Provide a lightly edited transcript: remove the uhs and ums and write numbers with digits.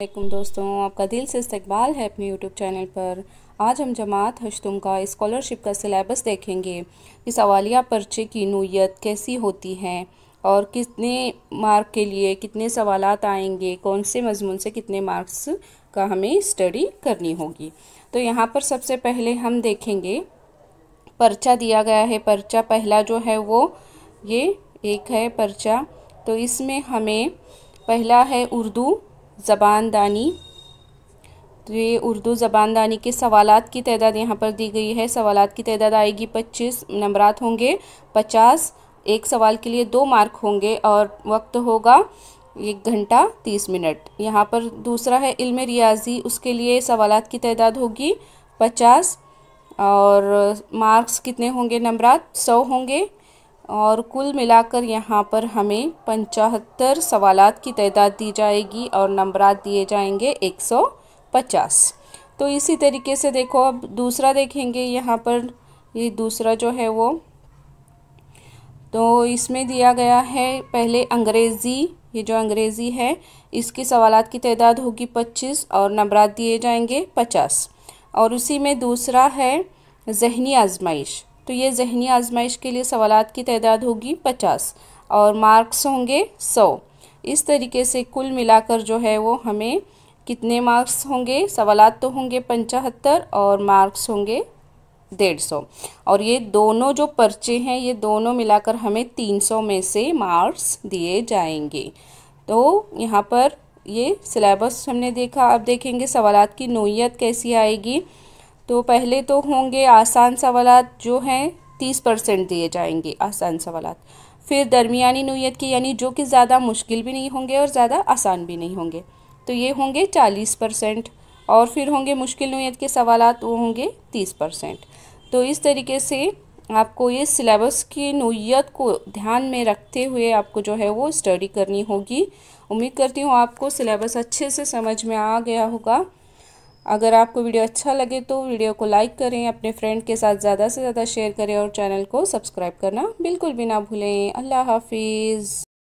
वालेकुम दोस्तों, आपका दिल से इस्तकबाल है अपने यूट्यूब चैनल पर। आज हम जमात हश्तुम का स्कॉलरशिप का सिलेबस देखेंगे कि सवालिया पर्चे की नोयत कैसी होती है और कितने मार्क के लिए कितने सवालात आएंगे, कौन से मजमून से कितने मार्क्स का हमें स्टडी करनी होगी। तो यहाँ पर सबसे पहले हम देखेंगे पर्चा दिया गया है। पर्चा पहला जो है वो ये एक है पर्चा। तो इसमें हमें पहला है उर्दू ज़बानदानी। तो ये उर्दू ज़बानदानी के सवालात की तादाद यहाँ पर दी गई है। सवालात की तादाद आएगी 25, नंबरात होंगे 50। एक सवाल के लिए 2 मार्क होंगे और वक्त होगा 1 घंटा 30 मिनट। यहाँ पर दूसरा है इल्म रियाजी, उसके लिए सवालात की तादाद होगी 50 और मार्क्स कितने होंगे, नंबरात 100 होंगे और कुल मिलाकर यहाँ पर हमें 75 सवालात की तादाद दी जाएगी और नंबरात दिए जाएंगे 150। तो इसी तरीके से देखो, अब दूसरा देखेंगे। यहाँ पर ये दूसरा जो है वो, तो इसमें दिया गया है पहले अंग्रेज़ी। ये जो अंग्रेज़ी है इसकी सवालात की तादाद होगी 25 और नंबरात दिए जाएंगे 50। और उसी में दूसरा है ज़हनी आजमाइश। तो ये ज़हनी आजमाइश के लिए सवालात की तादाद होगी 50 और मार्क्स होंगे 100। इस तरीके से कुल मिलाकर जो है वो हमें कितने मार्क्स होंगे, सवालात तो होंगे 75 और मार्क्स होंगे 150। और ये दोनों जो पर्चे हैं ये दोनों मिलाकर हमें 300 में से मार्क्स दिए जाएंगे। तो यहाँ पर ये सिलेबस हमने देखा। अब देखेंगे सवालात की नोयत कैसी आएगी। तो पहले तो होंगे आसान सवालात जो हैं 30% दिए जाएंगे, आसान सवालात। फिर दरमियानी नोयत की, यानी जो कि ज़्यादा मुश्किल भी नहीं होंगे और ज़्यादा आसान भी नहीं होंगे, तो ये होंगे 40%। और फिर होंगे मुश्किल नोयत के सवालात, वो होंगे 30%। तो इस तरीके से आपको ये सिलेबस की नोयत को ध्यान में रखते हुए आपको जो है वो स्टडी करनी होगी। उम्मीद करती हूँ आपको सिलेबस अच्छे से समझ में आ गया होगा। अगर आपको वीडियो अच्छा लगे तो वीडियो को लाइक करें, अपने फ्रेंड के साथ ज़्यादा से ज़्यादा शेयर करें और चैनल को सब्सक्राइब करना बिल्कुल भी ना भूलें। अल्लाह हाफिज़।